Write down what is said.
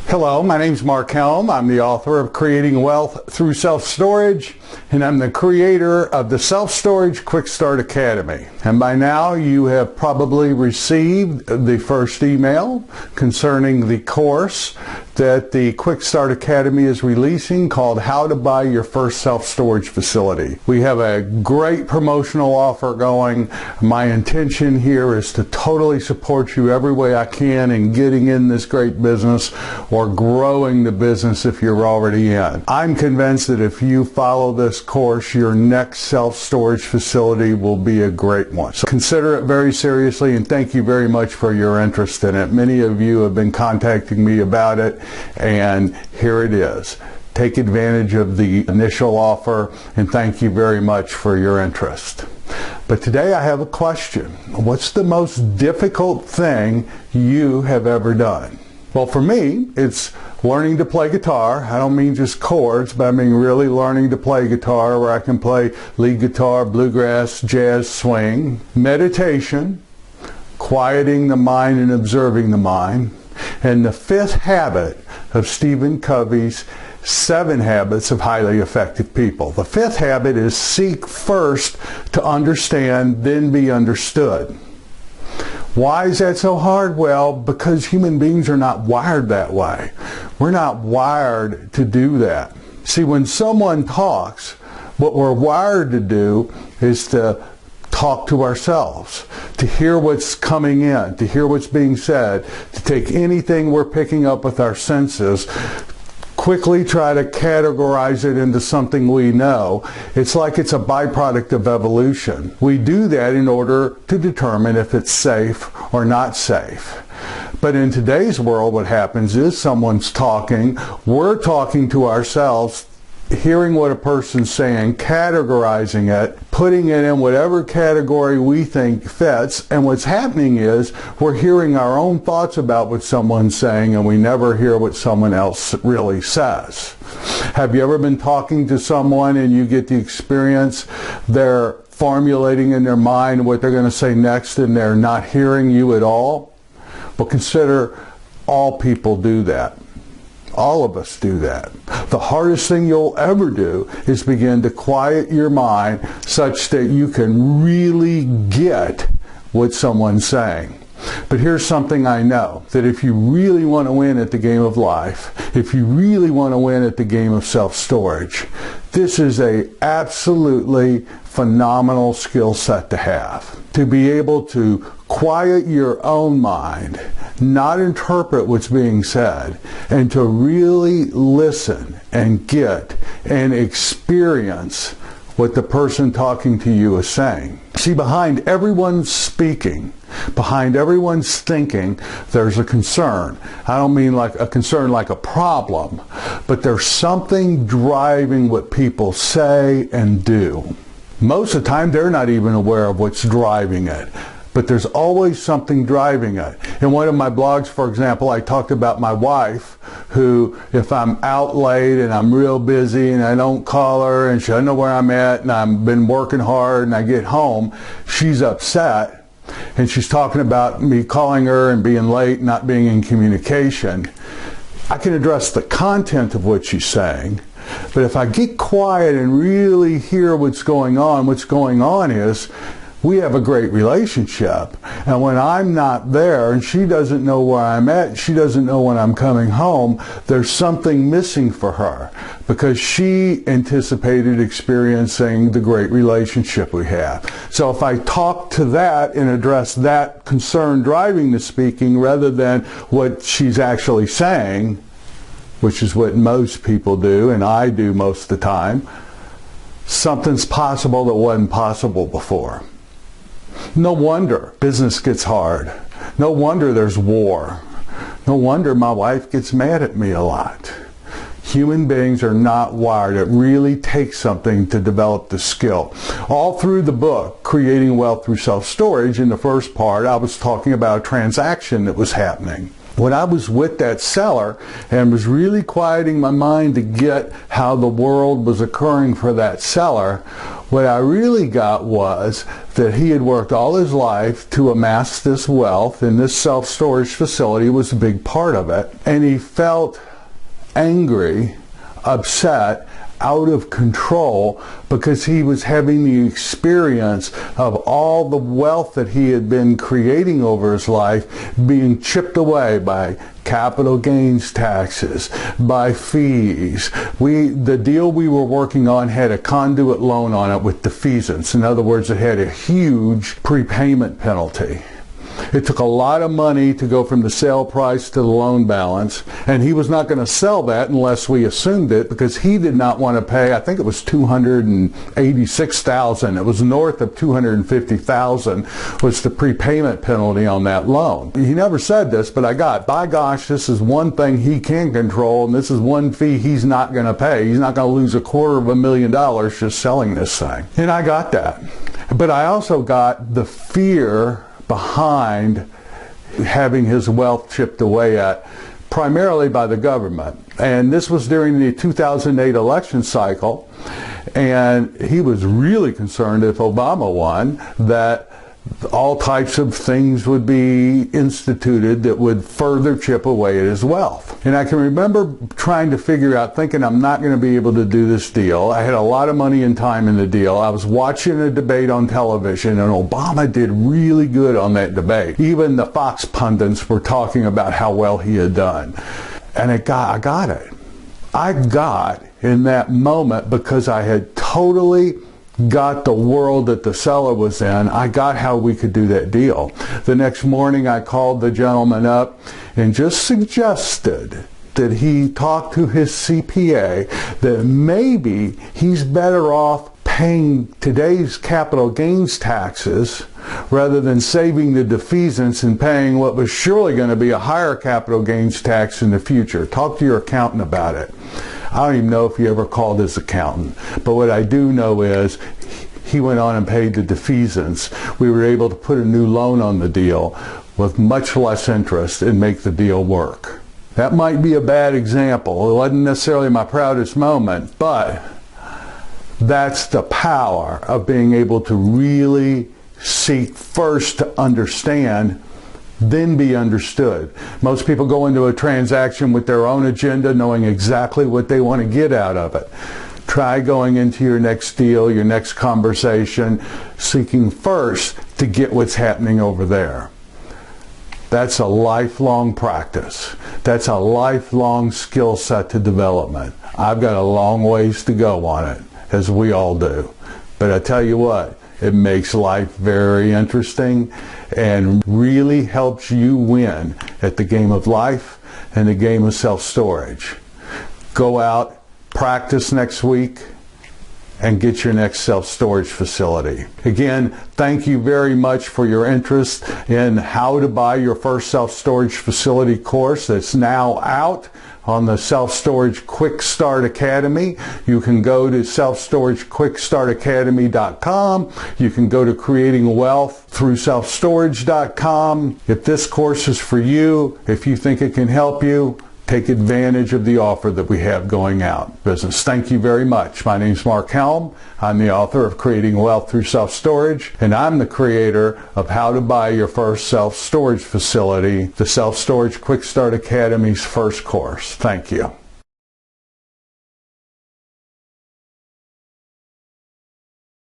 Hello, my name is Mark Helm. I'm the author of Creating Wealth Through Self-Storage, and I'm the creator of the Self-Storage Quick Start Academy. And by now you have probably received the first email concerning the course that the Quick Start Academy is releasing called How to Buy Your First Self-Storage Facility. We have a great promotional offer going. My intention here is to totally support you every way I can in getting in this great business or growing the business if you're already in. I'm convinced that if you follow this course, your next self-storage facility will be a great one. So consider it very seriously, and thank you very much for your interest in it. Many of you have been contacting me about it, and here it is. Take advantage of the initial offer, and thank you very much for your interest. But today I have a question. What's the most difficult thing you have ever done? Well, for me, it's learning to play guitar. I don't mean just chords, but I mean really learning to play guitar where I can play lead guitar, bluegrass, jazz, swing. Meditation, quieting the mind and observing the mind. And the fifth habit of Stephen Covey's 7 Habits of Highly Effective People. The fifth habit is seek first to understand, then be understood. Why is that so hard? Well, because human beings are not wired that way. We're not wired to do that. See, when someone talks, what we're wired to do is to talk to ourselves, to hear what's coming in, to hear what's being said, to take anything we're picking up with our senses, quickly try to categorize it into something we know. It's like it's a byproduct of evolution. We do that in order to determine if it's safe or not safe. But in today's world, what happens is someone's talking, we're talking to ourselves, hearing what a person's saying, categorizing it, putting it in whatever category we think fits, and what's happening is we're hearing our own thoughts about what someone's saying, and we never hear what someone else really says. Have you ever been talking to someone and you get the experience they're formulating in their mind what they're going to say next and they're not hearing you at all? Well, consider all people do that. All of us do that. The hardest thing you'll ever do is begin to quiet your mind such that you can really get what someone's saying. But here's something I know, that if you really want to win at the game of life, if you really want to win at the game of self-storage, this is a absolutely phenomenal skill set to have. To be able to quiet your own mind, not interpret what's being said, and to really listen and get and experience what the person talking to you is saying. See, behind everyone's speaking, behind everyone's thinking, there's a concern. I don't mean like a concern like a problem, but there's something driving what people say and do. Most of the time, they're not even aware of what's driving it. But there's always something driving it. In one of my blogs, for example, I talked about my wife who, if I'm out late and I'm real busy and I don't call her and she doesn't know where I'm at and I've been working hard and I get home, she's upset and she's talking about me calling her and being late, not being in communication. I can address the content of what she's saying, but if I get quiet and really hear what's going on is we have a great relationship, and when I'm not there and she doesn't know where I'm at, she doesn't know when I'm coming home, there's something missing for her because she anticipated experiencing the great relationship we have. So if I talk to that and address that concern driving the speaking rather than what she's actually saying, which is what most people do and I do most of the time, something's possible that wasn't possible before. No wonder business gets hard. No wonder there's war. No wonder my wife gets mad at me a lot. Human beings are not wired. It really takes something to develop the skill. All through the book, Creating Wealth Through Self-Storage, in the first part, I was talking about a transaction that was happening. When I was with that seller and was really quieting my mind to get how the world was occurring for that seller, What I really got was that he had worked all his life to amass this wealth, and this self-storage facility was a big part of it. And he felt angry, upset, out of control because he was having the experience of all the wealth that he had been creating over his life being chipped away by capital gains taxes, by fees. The deal we were working on had a conduit loan on it with defeasance. In other words, it had a huge prepayment penalty. It took a lot of money to go from the sale price to the loan balance, and he was not going to sell that unless we assumed it, because he did not want to pay, I think it was $286,000. It was north of $250,000 was the prepayment penalty on that loan. He never said this, but I got, by gosh, this is one thing he can control, and this is one fee he's not going to pay. He's not going to lose $250,000 just selling this thing. And I got that. But I also got the fear behind having his wealth chipped away at, primarily by the government. And this was during the 2008 election cycle, and he was really concerned if Obama won that all types of things would be instituted that would further chip away at his wealth. And I can remember trying to figure out, thinking I'm not going to be able to do this deal. I had a lot of money and time in the deal. I was watching a debate on television, and Obama did really good on that debate. Even the Fox pundits were talking about how well he had done. And I got it. I got in that moment, because I had totally got the world that the seller was in. I got how we could do that deal. The next morning I called the gentleman up and just suggested that he talk to his CPA, that maybe he's better off paying today's capital gains taxes rather than saving the defeasance and paying what was surely going to be a higher capital gains tax in the future. Talk to your accountant about it. I don't even know if he ever called his accountant, but what I do know is he went on and paid the defeasance. We were able to put a new loan on the deal with much less interest and make the deal work. That might be a bad example. It wasn't necessarily my proudest moment, but that's the power of being able to really seek first to understand, then be understood. Most people go into a transaction with their own agenda, knowing exactly what they want to get out of it. Try going into your next deal, your next conversation, seeking first to get what's happening over there. That's a lifelong practice. That's a lifelong skill set to development. I've got a long ways to go on it, as we all do. But I tell you what, it makes life very interesting and really helps you win at the game of life and the game of self-storage. Go out, practice next week, and get your next self-storage facility. Again, thank you very much for your interest in how to buy your first self-storage facility course that's now out on the Self-Storage Quick Start Academy. You can go to selfstoragequickstartacademy.com. You can go to creatingwealth-through-self-storage.com. If this course is for you, if you think it can help you, take advantage of the offer that we have going out. Business. Thank you very much. My name is Mark Helm. I'm the author of Creating Wealth Through Self-Storage, and I'm the creator of How to Buy Your First Self-Storage Facility, the Self-Storage Quick Start Academy's first course. Thank you.